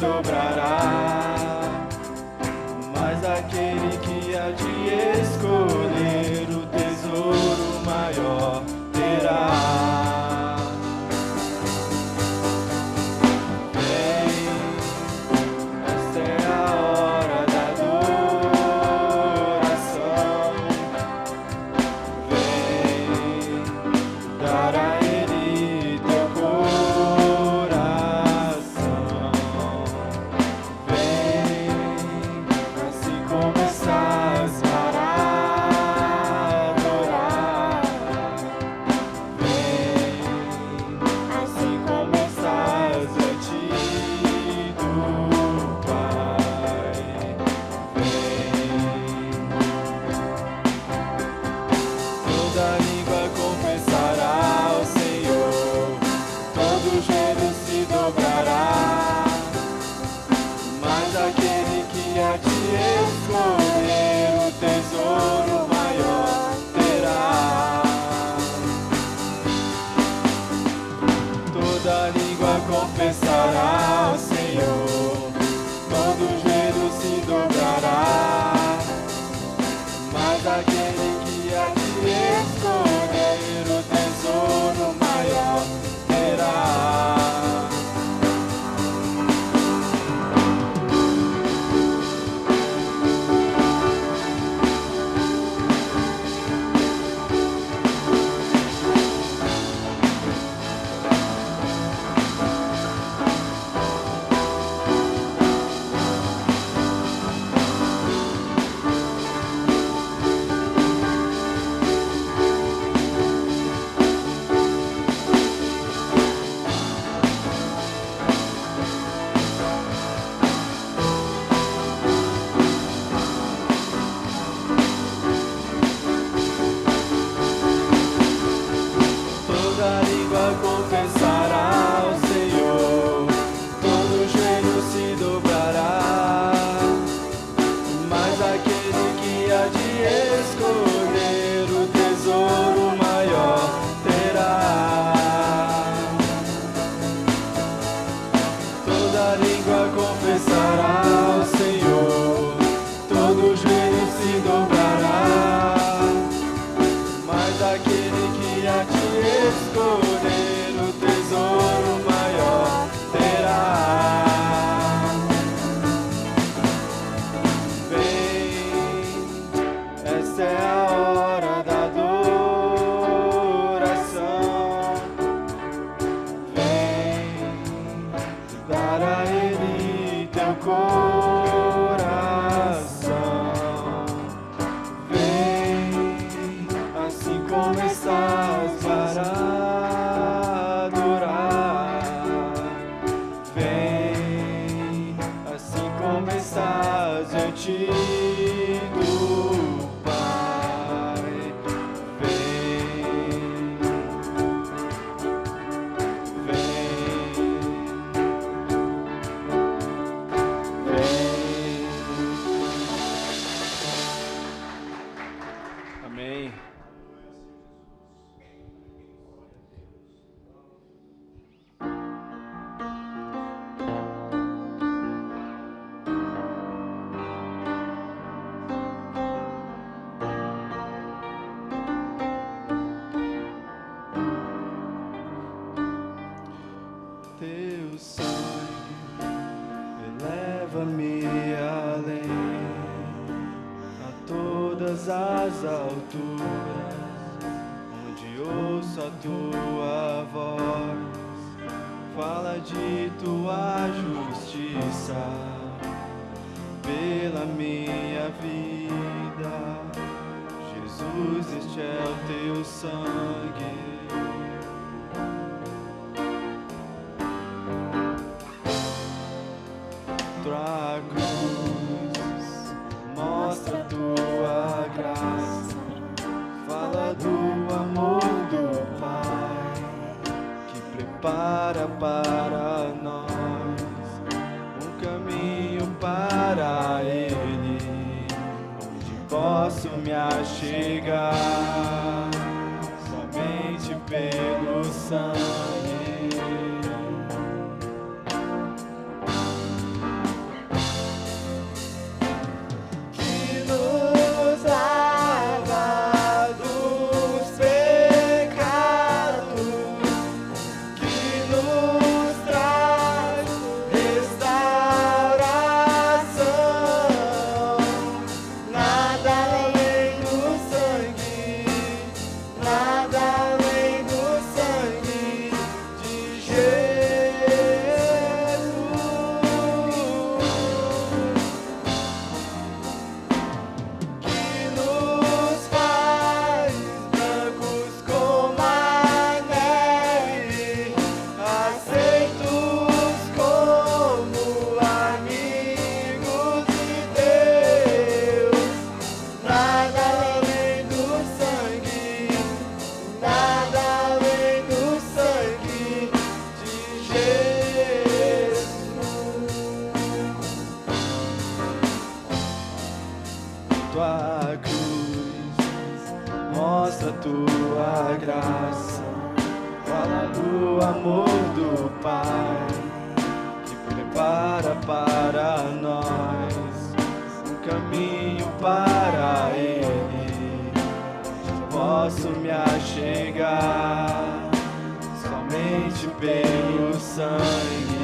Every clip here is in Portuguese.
dobrará, mas aquele que há de escolher o tesouro maior terá. Confessará ao Senhor, todo joelho se dobrará, mas aquele que há de escolher o tesouro maior terá. Confessará ao Senhor, todo joelho se dobrará, mas aquele que há de escolher o tesouro maior terá. Toda língua confessará ao Senhor, todo joelho se dobrará, mas aquele que há de escolher tesouro maior terá. Vem, essa é a hora da adoração. Vem, dar a Ele teu coração. Vem, assim como estás para diante do Pai. Vem, vem, vem. Amém. Teu sangue eleva-me além a todas as alturas, onde ouço a tua voz, fala de tua justiça pela minha vida. Jesus, este é o teu sangue. Tua cruz mostra tua graça, fala do amor do Pai, que prepara para nós um caminho para Ele, onde posso me achegar somente pelo sangue. posso me achegar somente pelo sangue.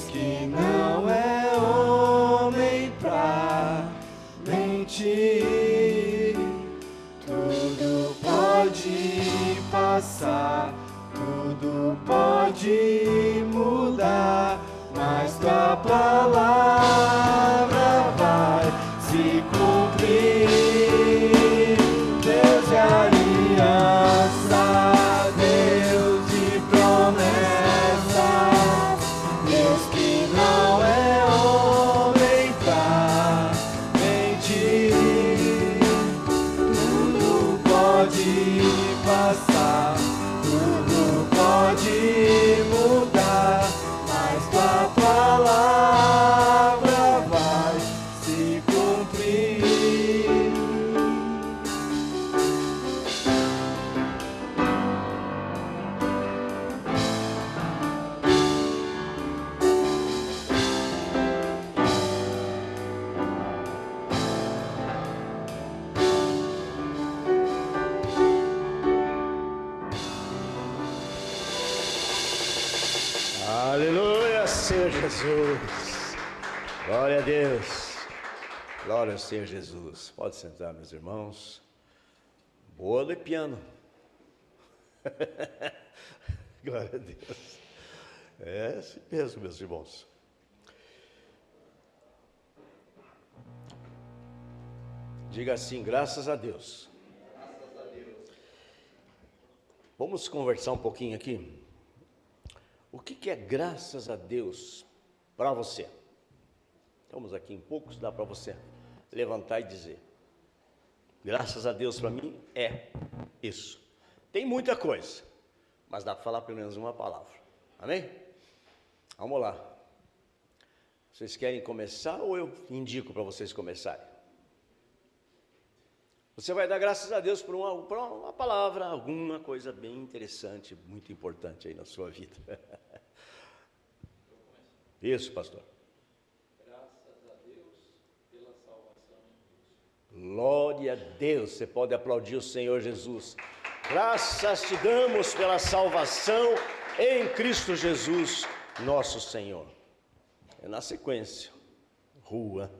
que não é homem pra mentir. Tudo pode passar, tudo pode mudar, mas tua palavra vai se cumprir. Deus de aliança, Deus de promessas, Deus que não é homem pra mentir. Tudo pode passar, tudo pode mudar, mas tua palavra vai se cumprir. Aleluia, Senhor Jesus. Glória a Deus. Glória ao Senhor Jesus. Pode sentar, meus irmãos. Bolo e piano. Glória a Deus. É assim mesmo, meus irmãos. Diga assim, graças a Deus. Graças a Deus. Vamos conversar um pouquinho aqui. O que é graças a Deus para você? Estamos aqui em poucos, dá para você levantar e dizer. Graças a Deus para mim é isso. Tem muita coisa, mas dá para falar pelo menos uma palavra. Amém? Vamos lá. Vocês querem começar ou eu indico para vocês começarem? Você vai dar graças a Deus por uma palavra, alguma coisa bem interessante, muito importante aí na sua vida. Isso, pastor. Graças a Deus pela salvação em Cristo. Glória a Deus. Você pode aplaudir o Senhor Jesus. Graças te damos pela salvação em Cristo Jesus, nosso Senhor. É na sequência. Rua.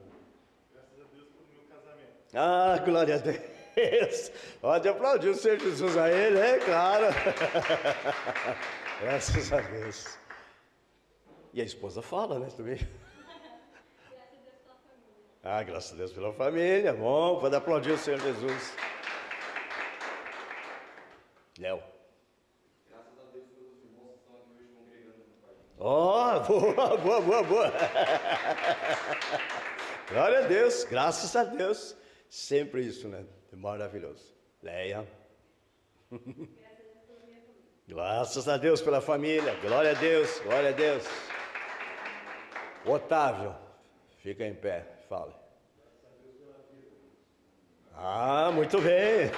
Ah, glória a Deus. Pode aplaudir o Senhor Jesus a Ele, é claro. Graças a Deus. E a esposa fala, né, também. Ah, graças a Deus pela família. Bom, pode aplaudir o Senhor Jesus. Léo. Graças a Deus pelos irmãos que estão aqui hoje congregando no Pai. Oh, boa. Glória a Deus, graças a Deus. Sempre isso, né? Maravilhoso. Leia. Graças a Deus pela família. Glória a Deus, glória a Deus. Otávio, fica em pé, fale. Ah, muito bem.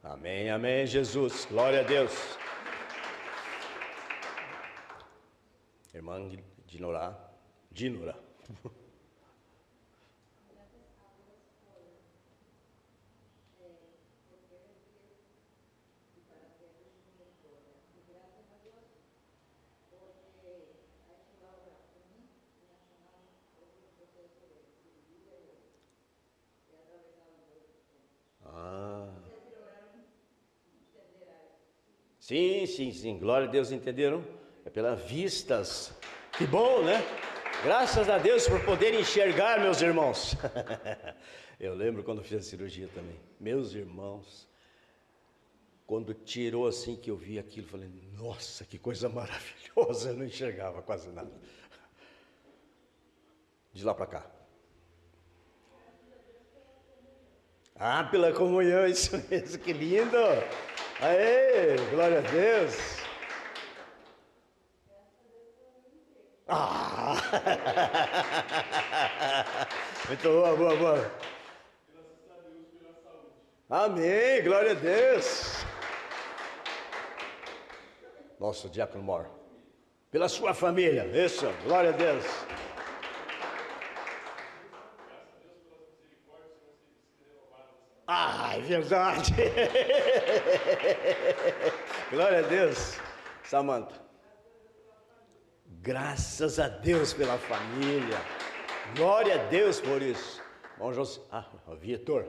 Amém, amém, Jesus. Glória a Deus. Irmã Dinora. Sim, glória a Deus, entenderam? É pelas vistas, que bom, né? Graças a Deus por poder enxergar, meus irmãos. Eu lembro quando fiz a cirurgia também, meus irmãos, quando tirou assim que eu vi aquilo, falei, nossa, que coisa maravilhosa, eu não enxergava quase nada. De lá para cá. Ah, pela comunhão, isso mesmo, que lindo! Aê, glória a Deus! Ah! Muito boa. Amém, glória a Deus! Nosso diácono Mor. Pela sua família, isso, glória a Deus! Ah, é verdade. Glória a Deus. Samanta. Graças a Deus pela família. Glória a Deus por isso. Bom, José. Vitor.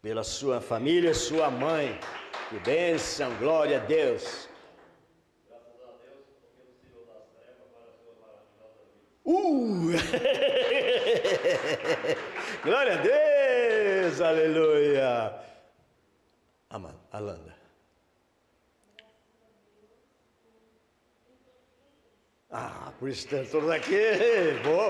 Pela sua família, sua mãe. Que bênção, glória a Deus. Graças a Deus, porque nos tirou das trevas para a sua maravilhosa vida. Glória a Deus, aleluia. Alanda. Por isso estão todos aqui. Boa.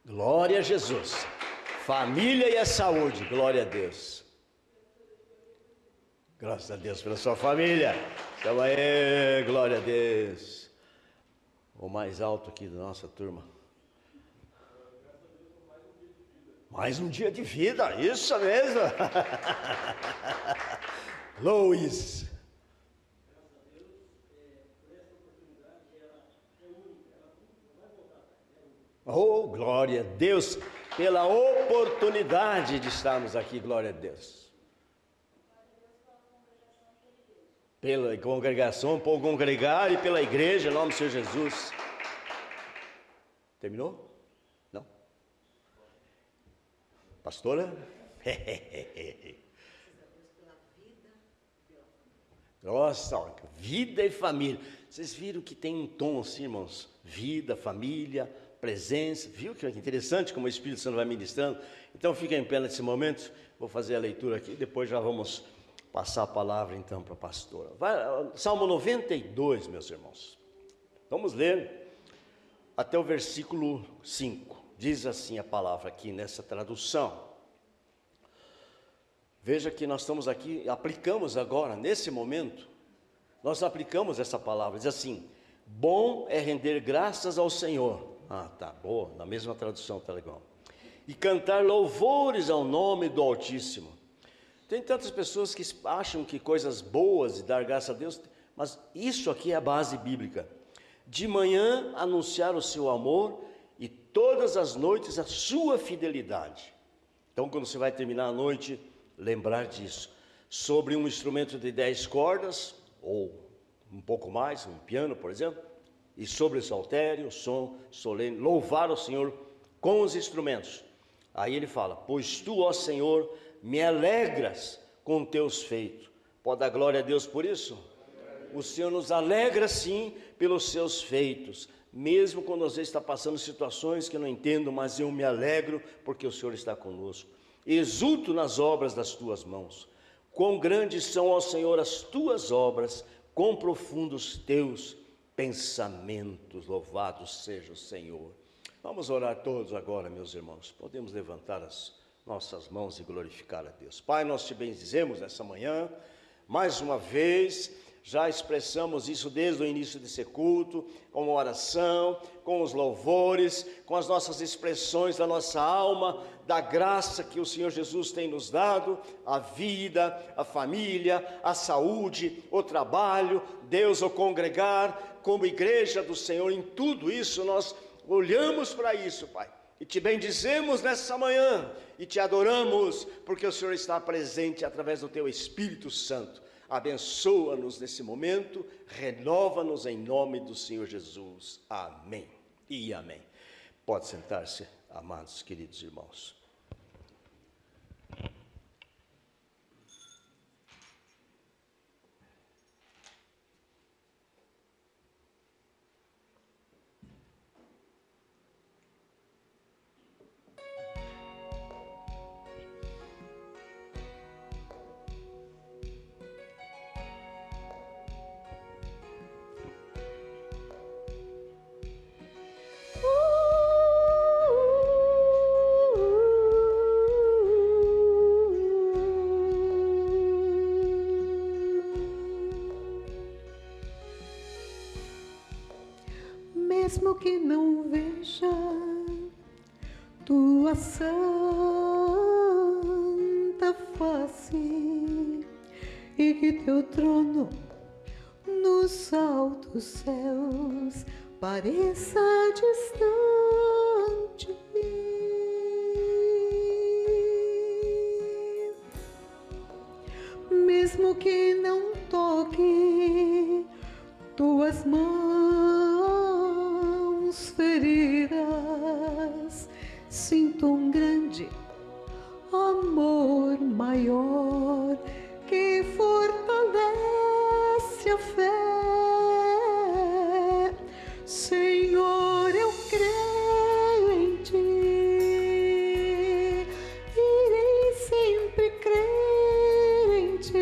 Glória a Jesus. Família e a saúde. Glória a Deus. Graças a Deus pela sua família. Então aí, glória a Deus. O mais alto aqui da nossa turma. Mais um dia de vida, isso mesmo. Luiz. Oh, glória a Deus, pela oportunidade de estarmos aqui, glória a Deus. Pela congregação, por congregar e pela igreja, em nome do Senhor Jesus. Terminou? Não? Pastora? Nossa, vida e família. Vocês viram que tem um tom assim, irmãos? Vida, família, presença. Viu que interessante como o Espírito Santo vai ministrando? Então fica em pé nesse momento. Vou fazer a leitura aqui. Depois já vamos passar a palavra então para a pastora. Salmo 92, meus irmãos. Vamos ler até o versículo 5. Diz assim a palavra aqui nessa tradução. Veja que nós estamos aqui, aplicamos agora, nesse momento, nós aplicamos essa palavra, diz assim: bom é render graças ao Senhor. Tá boa, na mesma tradução tá legal. E cantar louvores ao nome do Altíssimo. Tem tantas pessoas que acham que coisas boas e dar graça a Deus, mas isso aqui é a base bíblica. De manhã anunciar o seu amor e todas as noites a sua fidelidade. Então quando você vai terminar a noite, lembrar disso. Sobre um instrumento de 10 cordas, ou um pouco mais, um piano, por exemplo, e sobre o saltério, som solene, louvar o Senhor com os instrumentos. Aí ele fala: pois tu, ó Senhor, me alegras com teus feitos. Pode dar glória a Deus por isso? O Senhor nos alegra sim pelos seus feitos, mesmo quando às vezes está passando situações que eu não entendo, mas eu me alegro porque o Senhor está conosco. Exulto nas obras das tuas mãos. Quão grandes são, ó Senhor, as tuas obras, quão profundos teus pensamentos. Louvado seja o Senhor. Vamos orar todos agora, meus irmãos. Podemos levantar as nossas mãos e glorificar a Deus. Pai, nós te bendizemos nessa manhã, mais uma vez. Já expressamos isso desde o início desse culto, com a oração, com os louvores, com as nossas expressões da nossa alma, da graça que o Senhor Jesus tem nos dado, a vida, a família, a saúde, o trabalho, Deus, o congregar, como igreja do Senhor. Em tudo isso nós olhamos para isso, Pai, e te bendizemos nessa manhã, e te adoramos, porque o Senhor está presente através do teu Espírito Santo. Abençoa-nos nesse momento, renova-nos em nome do Senhor Jesus. Amém e amém. Pode sentar-se, amados, queridos irmãos. Mesmo que não veja tua santa face e que teu trono nos altos céus pareça distante, mesmo que não toque tuas mãos feridas, sinto um grande amor maior que fortalece a fé. Senhor, eu creio em ti, irei sempre crer em ti,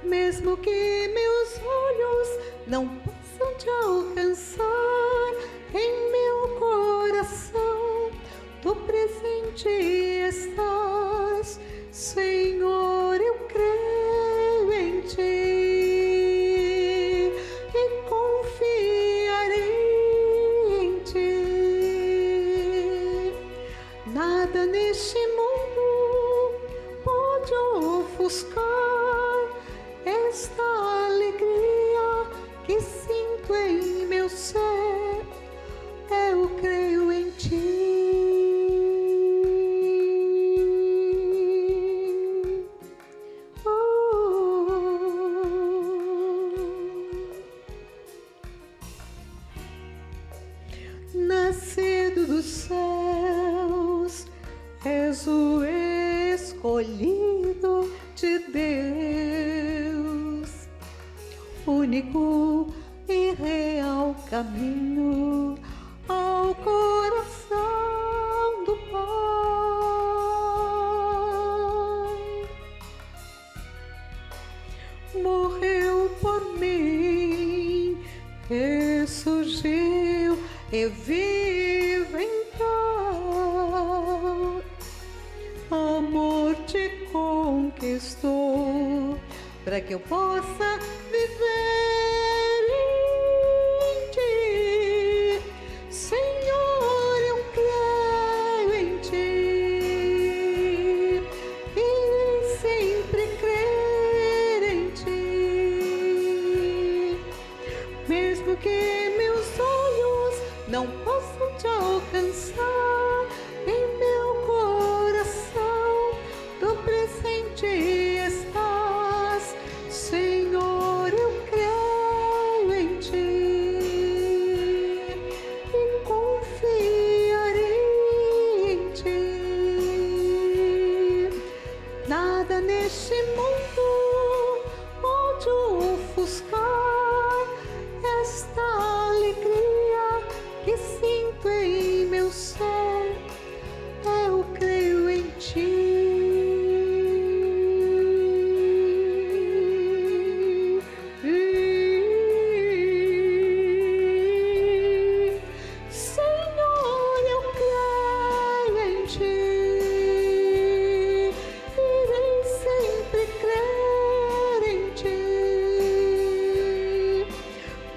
mesmo que meus olhos não possam te alcançar, em meu coração tu presente estás. Senhor, eu creio em ti e confiarei em ti. Nada neste mundo pode ofuscar esta alegria que sinto em meu ser. Eu creio em ti. Nascido dos céus, és o escolhido de Deus, único e real caminho ao coração do Pai. Morreu por mim, ressurgiu e vive então. Amor te conquistou para que eu possa viver em ti. Senhor, eu creio em ti, irei sempre crer em ti, mesmo que meus olhos não possam te alcançar, em meu coração tu presente estás. Senhor, eu creio em ti e confiarei em ti. Nada neste mundo pode ofuscar esta alegria que sinto em meu ser. Eu creio em ti. Senhor, eu creio em ti, irei sempre crer em ti,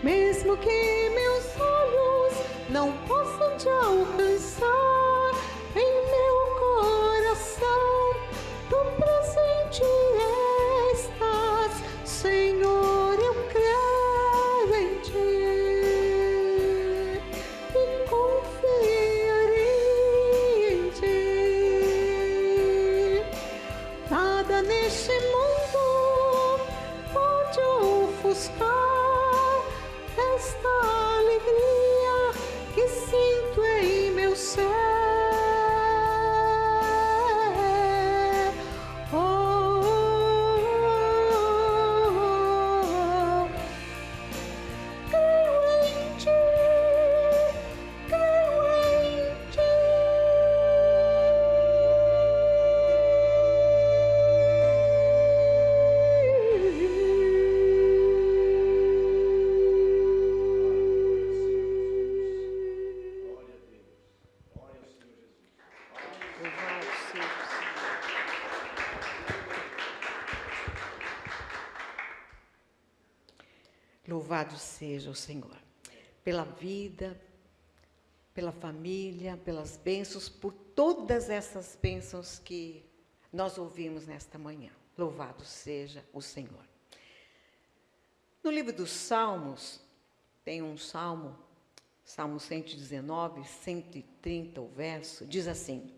mesmo que meus olhos não possam te alcançar, em meu coração tu presente estás. Senhor, eu creio em ti e confiarei em ti. Nada neste mundo pode ofuscar esta alegria que sinto em meu ser. Oh, creio em ti, creio em ti. Louvado seja o Senhor. Louvado seja o Senhor pela vida, pela família, pelas bênçãos, por todas essas bênçãos que nós ouvimos nesta manhã. Louvado seja o Senhor. No livro dos Salmos, tem um salmo, Salmo 119, 130, o verso, diz assim: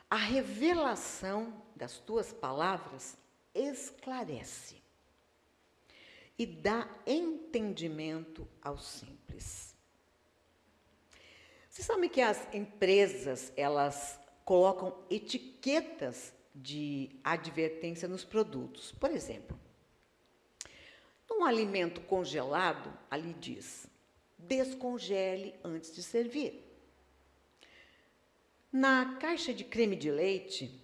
a revelação das tuas palavras esclarece e dá entendimento aos simples. Você sabe que as empresas, elas colocam etiquetas de advertência nos produtos. Por exemplo, num alimento congelado, ali diz: descongele antes de servir. Na caixa de creme de leite,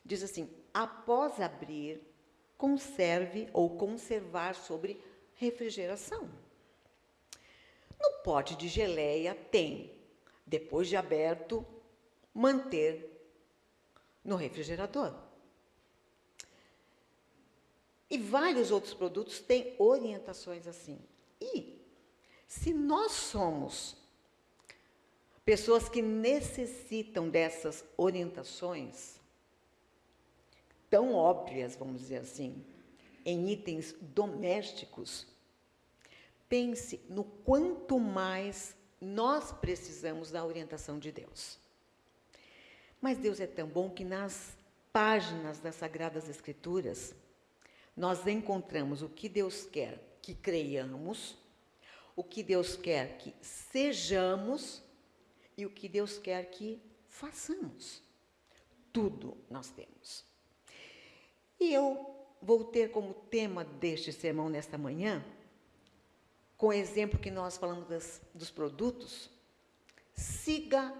diz assim: após abrir, conserve ou conservar sobre refrigeração. No pote de geleia tem: depois de aberto, manter no refrigerador. E vários outros produtos têm orientações assim. E se nós somos pessoas que necessitam dessas orientações, tão óbvias, vamos dizer assim, em itens domésticos, pense no quanto mais nós precisamos da orientação de Deus. Mas Deus é tão bom que nas páginas das Sagradas Escrituras, nós encontramos o que Deus quer que creiamos, o que Deus quer que sejamos e o que Deus quer que façamos. Tudo nós temos. E eu vou ter como tema deste sermão nesta manhã, com o exemplo que nós falamos dos produtos, siga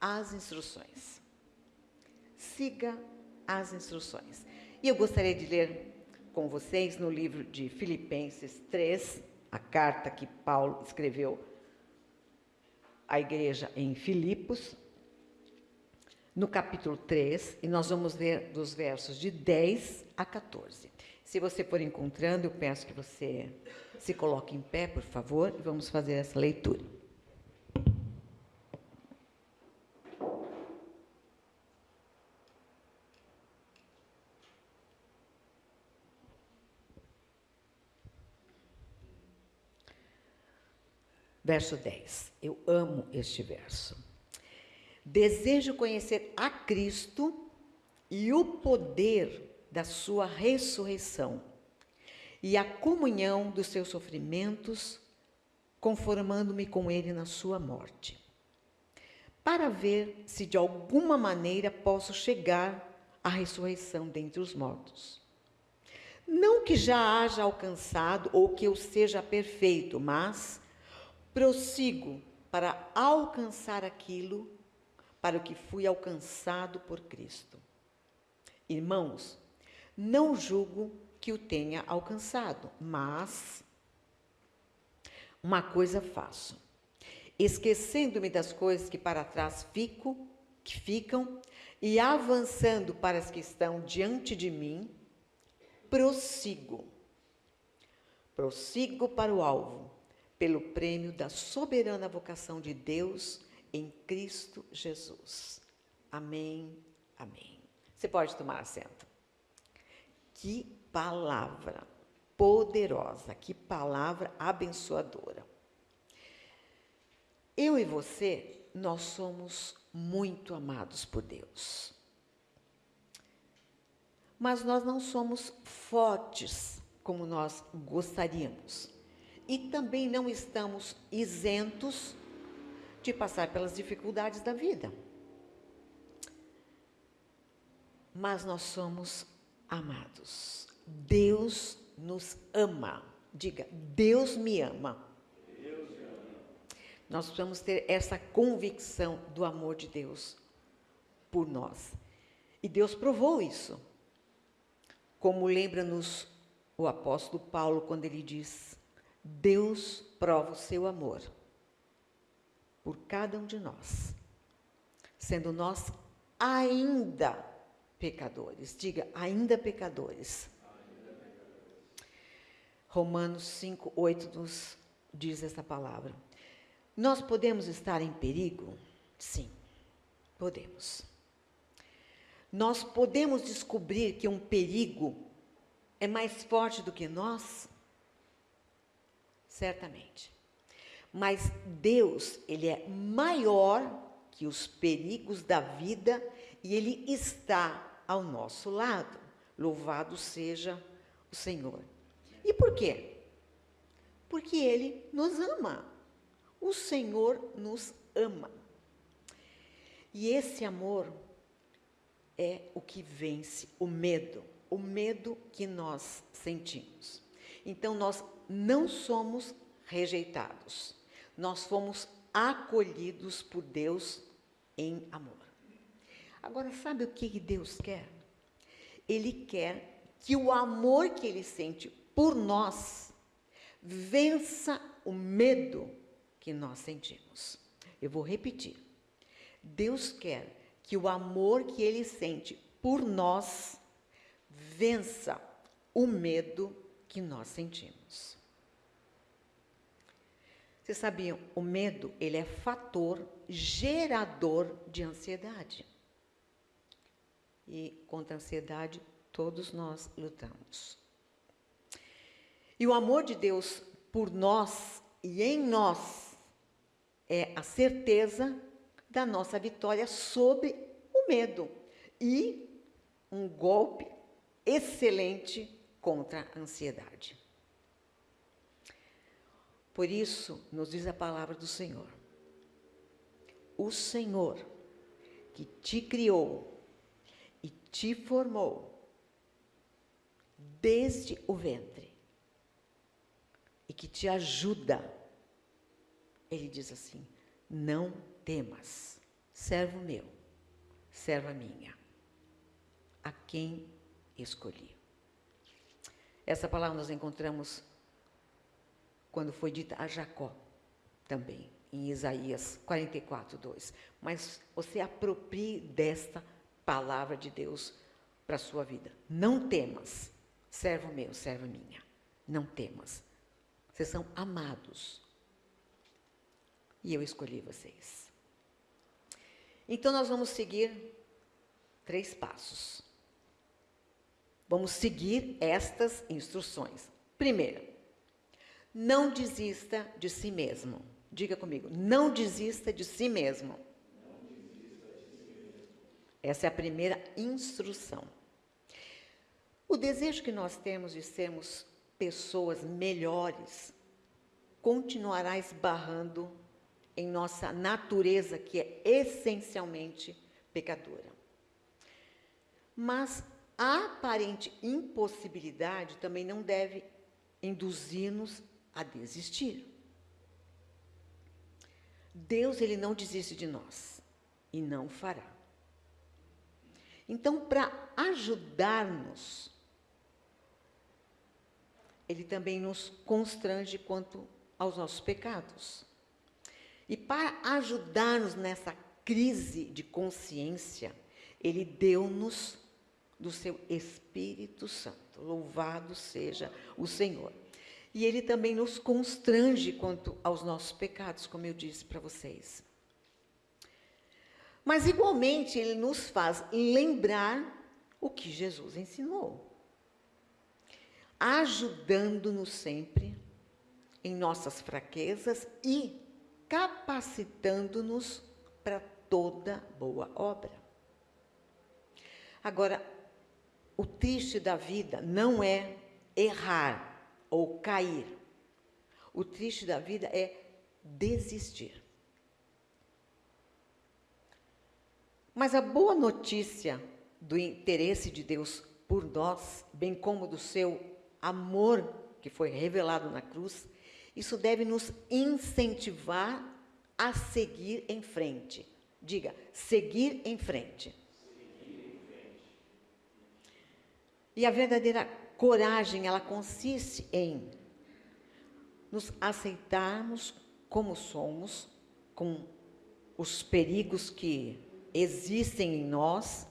as instruções. Siga as instruções. E eu gostaria de ler com vocês no livro de Filipenses 3, a carta que Paulo escreveu à igreja em Filipos, no capítulo 3, e nós vamos ler dos versos de 10 a 14. Se você for encontrando, eu peço que você se coloque em pé, por favor, e vamos fazer essa leitura. Verso 10. Eu amo este verso. Desejo conhecer a Cristo e o poder da sua ressurreição e a comunhão dos seus sofrimentos, conformando-me com ele na sua morte, para ver se de alguma maneira posso chegar à ressurreição dentre os mortos. Não que já haja alcançado ou que eu seja perfeito, mas prossigo para alcançar aquilo para o que fui alcançado por Cristo. Irmãos, não julgo que o tenha alcançado, mas uma coisa faço, esquecendo-me das coisas que para trás ficam, e avançando para as que estão diante de mim, prossigo para o alvo, pelo prêmio da soberana vocação de Deus em Cristo Jesus. Amém, amém. Você pode tomar assento. Que palavra poderosa, que palavra abençoadora. Eu e você, nós somos muito amados por Deus. Mas nós não somos fortes como nós gostaríamos. E também não estamos isentos de passar pelas dificuldades da vida. Mas nós somos amados. Deus nos ama. Diga, Deus me ama. Deus me ama. Nós precisamos ter essa convicção do amor de Deus por nós. E Deus provou isso. Como lembra-nos o apóstolo Paulo quando ele diz: Deus prova o seu amor por cada um de nós, sendo nós ainda pecadores. Diga, ainda pecadores. Romanos 5, 8 nos diz essa palavra. Nós podemos estar em perigo? Sim, podemos. Nós podemos descobrir que um perigo é mais forte do que nós? Certamente. Mas Deus, Ele é maior que os perigos da vida e Ele está ao nosso lado. Louvado seja o Senhor. E por quê? Porque Ele nos ama. O Senhor nos ama. E esse amor é o que vence o medo que nós sentimos. Então, nós não somos rejeitados, nós fomos acolhidos por Deus em amor. Agora, sabe o que Deus quer? Ele quer que o amor que Ele sente por nós vença o medo que nós sentimos. Eu vou repetir. Deus quer que o amor que Ele sente por nós vença o medo que nós sentimos. Vocês sabiam, o medo, ele é fator gerador de ansiedade. E contra a ansiedade, todos nós lutamos. E o amor de Deus por nós e em nós é a certeza da nossa vitória sobre o medo e um golpe excelente contra a ansiedade. Por isso, nos diz a palavra do Senhor: o Senhor que te criou e te formou desde o ventre e que te ajuda, Ele diz assim: não temas, servo meu, serva minha, a quem escolhi. Essa palavra nós encontramos quando foi dita a Jacó, também, em Isaías 44:2. Mas você aproprie desta palavra de Deus para a sua vida. Não temas, servo meu, serva minha, não temas. Vocês são amados. E eu escolhi vocês. Então, nós vamos seguir 3 passos. Vamos seguir estas instruções. Primeiro, não desista de si mesmo. Diga comigo, não desista de si mesmo. Essa é a primeira instrução. O desejo que nós temos de sermos pessoas melhores continuará esbarrando em nossa natureza, que é essencialmente pecadora. Mas a aparente impossibilidade também não deve induzir-nos a desistir. Deus, Ele não desiste de nós e não fará. Então, para ajudar-nos, Ele também nos constrange quanto aos nossos pecados. E para ajudar-nos nessa crise de consciência, Ele deu-nos do seu Espírito Santo. Louvado seja o Senhor. E Ele também nos constrange quanto aos nossos pecados, como eu disse para vocês. Mas, igualmente, Ele nos faz lembrar o que Jesus ensinou, ajudando-nos sempre em nossas fraquezas e capacitando-nos para toda boa obra. Agora, o triste da vida não é errar ou cair. O triste da vida é desistir. Mas a boa notícia do interesse de Deus por nós, bem como do seu amor que foi revelado na cruz, isso deve nos incentivar a seguir em frente. Diga, seguir em frente. E a verdadeira coragem, ela consiste em nos aceitarmos como somos, com os perigos que existem em nós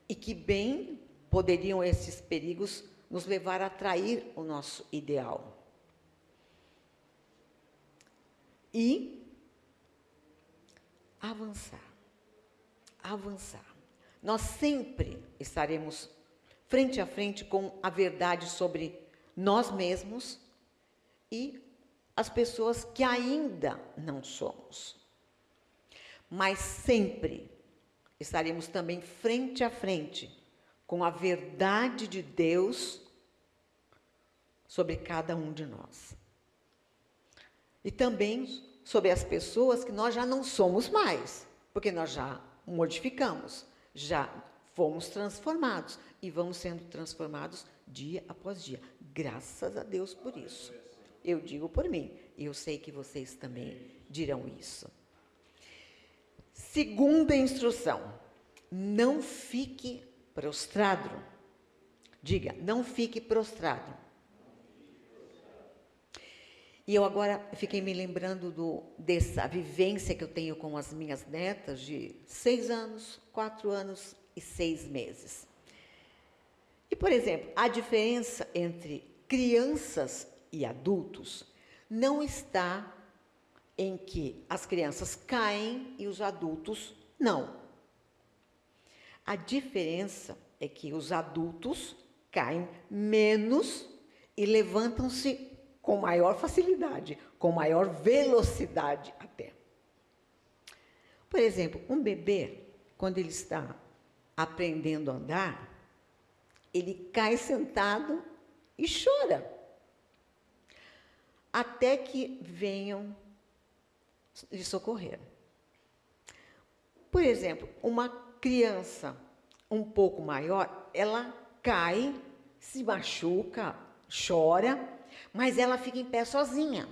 e que bem poderiam esses perigos nos levar a trair o nosso ideal. E avançar. Nós sempre estaremos frente a frente com a verdade sobre nós mesmos e as pessoas que ainda não somos. Mas sempre estaremos também frente a frente com a verdade de Deus sobre cada um de nós. E também sobre as pessoas que nós já não somos mais, porque nós já modificamos, já fomos transformados e vamos sendo transformados dia após dia. Graças a Deus por isso. Eu digo por mim, e eu sei que vocês também dirão isso. Segunda instrução: não fique prostrado. Diga, não fique prostrado. E eu agora fiquei me lembrando dessa vivência que eu tenho com as minhas netas de 6 anos, 4 anos e 6 meses. E, por exemplo, a diferença entre crianças e adultos não está em que as crianças caem e os adultos não. A diferença é que os adultos caem menos e levantam-se com maior facilidade, com maior velocidade até. Por exemplo, um bebê, quando ele está aprendendo a andar, ele cai sentado e chora, até que venham lhe socorrer. Por exemplo, uma criança um pouco maior, ela cai, se machuca, chora, mas ela fica em pé sozinha,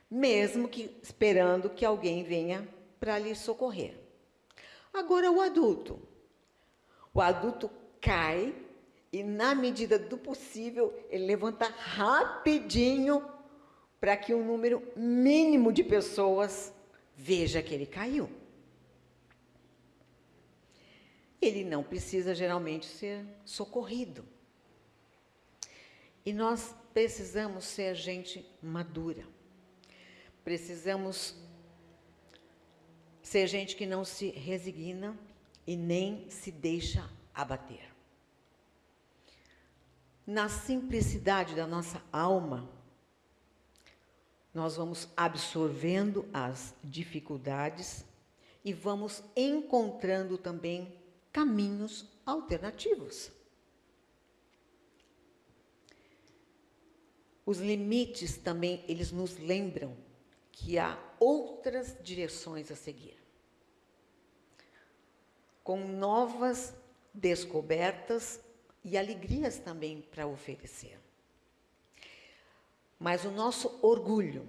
mesmo que esperando que alguém venha para lhe socorrer. Agora o adulto cai e, na medida do possível, ele levanta rapidinho para que um número mínimo de pessoas veja que ele caiu. Ele não precisa geralmente ser socorrido. E nós precisamos ser gente madura. Precisamos ser gente que não se resigna e nem se deixa abater. Na simplicidade da nossa alma, nós vamos absorvendo as dificuldades e vamos encontrando também caminhos alternativos. Os limites também, eles nos lembram que há outras direções a seguir, com novas descobertas e alegrias também para oferecer. Mas o nosso orgulho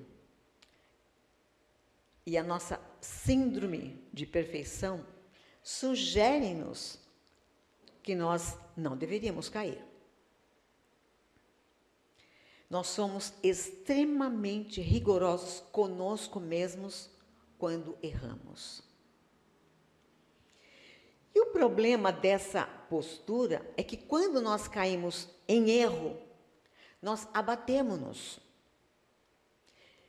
e a nossa síndrome de perfeição sugerem-nos que nós não deveríamos cair. Nós somos extremamente rigorosos conosco mesmos quando erramos. E o problema dessa postura é que quando nós caímos em erro, nós abatemos-nos.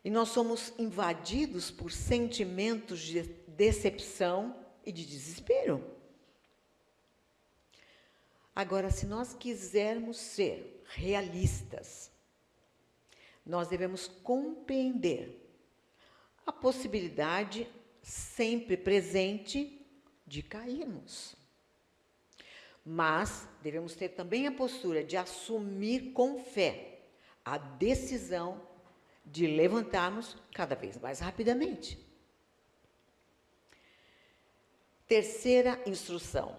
E nós somos invadidos por sentimentos de decepção e de desespero. Agora, se nós quisermos ser realistas, nós devemos compreender a possibilidade sempre presente de cairmos. Mas devemos ter também a postura de assumir com fé a decisão de levantarmos cada vez mais rapidamente. Terceira instrução: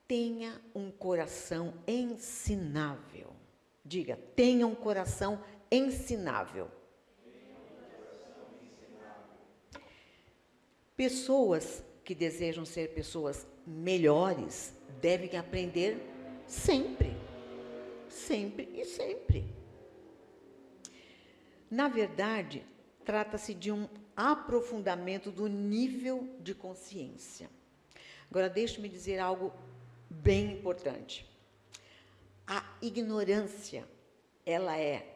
tenha um coração ensinável. Diga, tenha um coração ensinável. Pessoas que desejam ser pessoas melhores devem aprender sempre, sempre e sempre. Na verdade, trata-se de um aprofundamento do nível de consciência. Agora, deixe-me dizer algo bem importante. A ignorância, ela é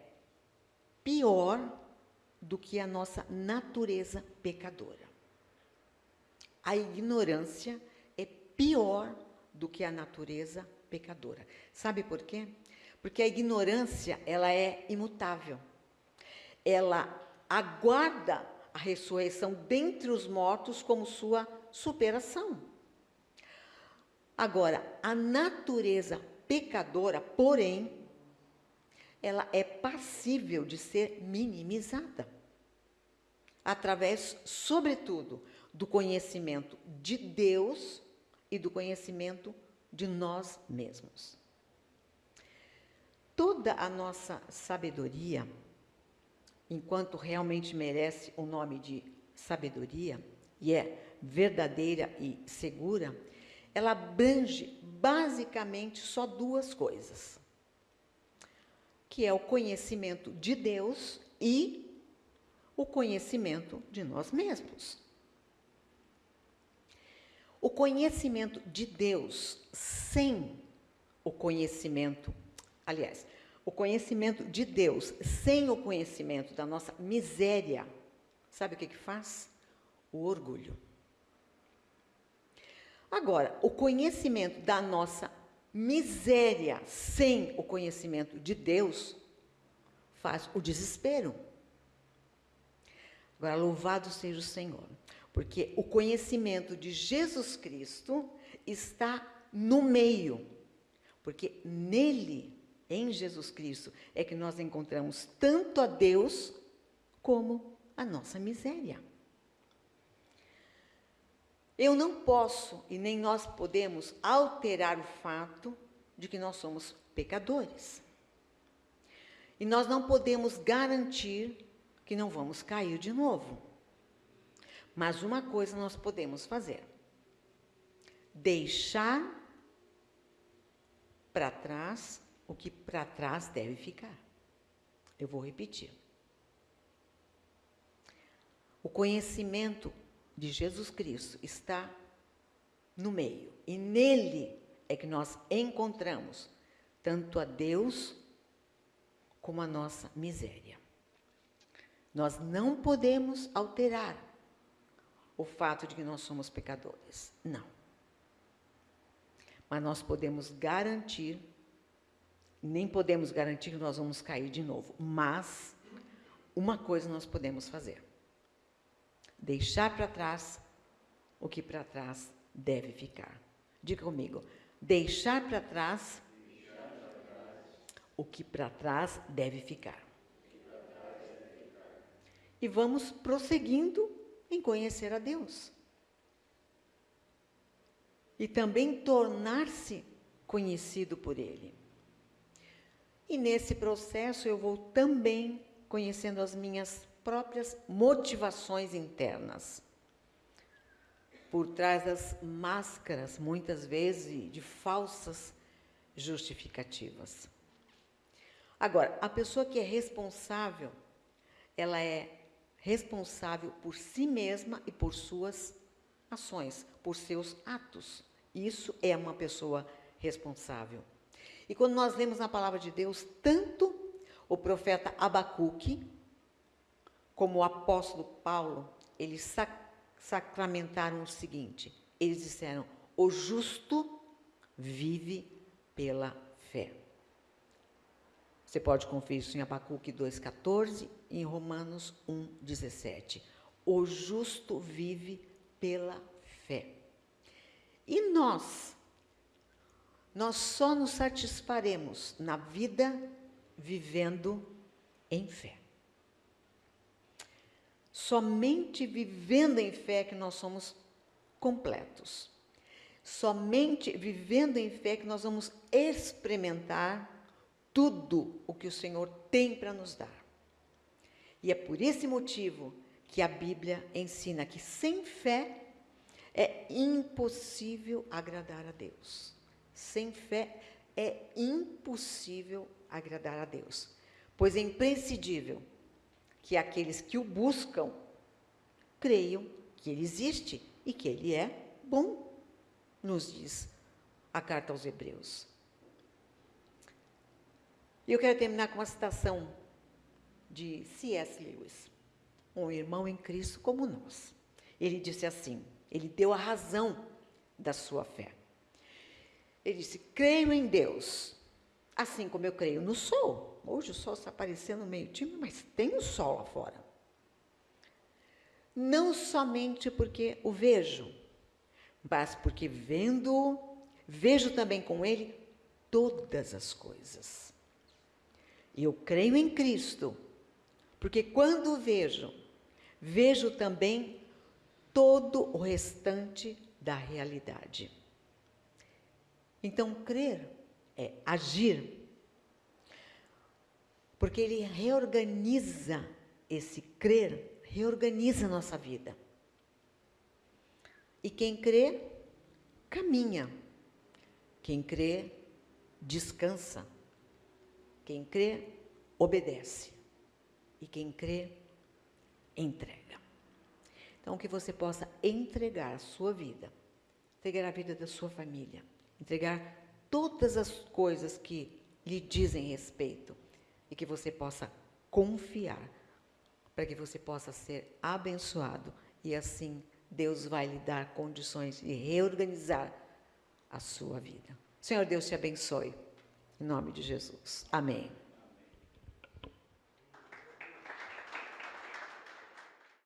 pior do que a nossa natureza pecadora. A ignorância é pior do que a natureza pecadora. Sabe por quê? Porque a ignorância, ela é imutável. ela aguarda a ressurreição dentre os mortos como sua superação. Agora, a natureza pecadora, porém, ela é passível de ser minimizada, através, sobretudo, do conhecimento de Deus e do conhecimento de nós mesmos. Toda a nossa sabedoria, enquanto realmente merece o nome de sabedoria, e é verdadeira e segura, ela abrange basicamente só duas coisas, que é o conhecimento de Deus e o conhecimento de nós mesmos. O conhecimento de Deus sem o conhecimento, o conhecimento de Deus sem o conhecimento da nossa miséria, sabe o que faz? O orgulho. Agora, o conhecimento da nossa miséria sem o conhecimento de Deus faz o desespero. Agora, louvado seja o Senhor, porque o conhecimento de Jesus Cristo está no meio, porque nele, em Jesus Cristo, é que nós encontramos tanto a Deus como a nossa miséria. Eu não posso, e nem nós podemos, alterar o fato de que nós somos pecadores. E nós não podemos garantir que não vamos cair de novo. Mas uma coisa nós podemos fazer: deixar para trás o que para trás deve ficar. Eu vou repetir. O conhecimento de Jesus Cristo está no meio, e nele é que nós encontramos tanto a Deus como a nossa miséria. Nós não podemos alterar o fato de que nós somos pecadores, não. Mas nós podemos garantir, nem podemos garantir que nós vamos cair de novo, mas uma coisa nós podemos fazer: deixar para trás o que para trás deve ficar. Diga comigo: deixar para trás o que para trás deve ficar. E vamos prosseguindo em conhecer a Deus. E também tornar-se conhecido por Ele. E nesse processo eu vou também conhecendo as minhas próprias motivações internas, por trás das máscaras, muitas vezes, de falsas justificativas. Agora, a pessoa que é responsável, ela é responsável por si mesma e por suas ações, por seus atos. Isso é uma pessoa responsável. E quando nós lemos na palavra de Deus, tanto o profeta Abacuque como o apóstolo Paulo, eles sacramentaram o seguinte: eles disseram: o justo vive pela fé. Você pode conferir isso em Abacuque 2,14 e em Romanos 1,17. O justo vive pela fé. E nós só nos satisfaremos na vida vivendo em fé. Somente vivendo em fé que nós somos completos. Somente vivendo em fé que nós vamos experimentar tudo o que o Senhor tem para nos dar. E é por esse motivo que a Bíblia ensina que sem fé é impossível agradar a Deus. Sem fé é impossível agradar a Deus, pois é imprescindível que aqueles que o buscam creiam que Ele existe e que Ele é bom, nos diz a carta aos Hebreus. E eu quero terminar com uma citação de C.S. Lewis, um irmão em Cristo como nós. Ele disse assim, ele deu a razão da sua fé. Ele disse: creio em Deus, Assim como eu creio no sol. Hoje o sol está aparecendo meio tímido, mas tem o sol lá fora. Não somente porque o vejo, mas porque vendo, vejo também com ele todas as coisas. E eu creio em Cristo, porque quando vejo, vejo também todo o restante da realidade. Então, crer é agir, porque ele reorganiza, esse crer reorganiza a nossa vida. E quem crê, caminha. Quem crê, descansa. Quem crê, obedece. E quem crê, entrega. Então, que você possa entregar a sua vida, entregar a vida da sua família, entregar todas as coisas que lhe dizem respeito e que você possa confiar, para que você possa ser abençoado e assim Deus vai lhe dar condições de reorganizar a sua vida. Senhor Deus te abençoe, em nome de Jesus. Amém.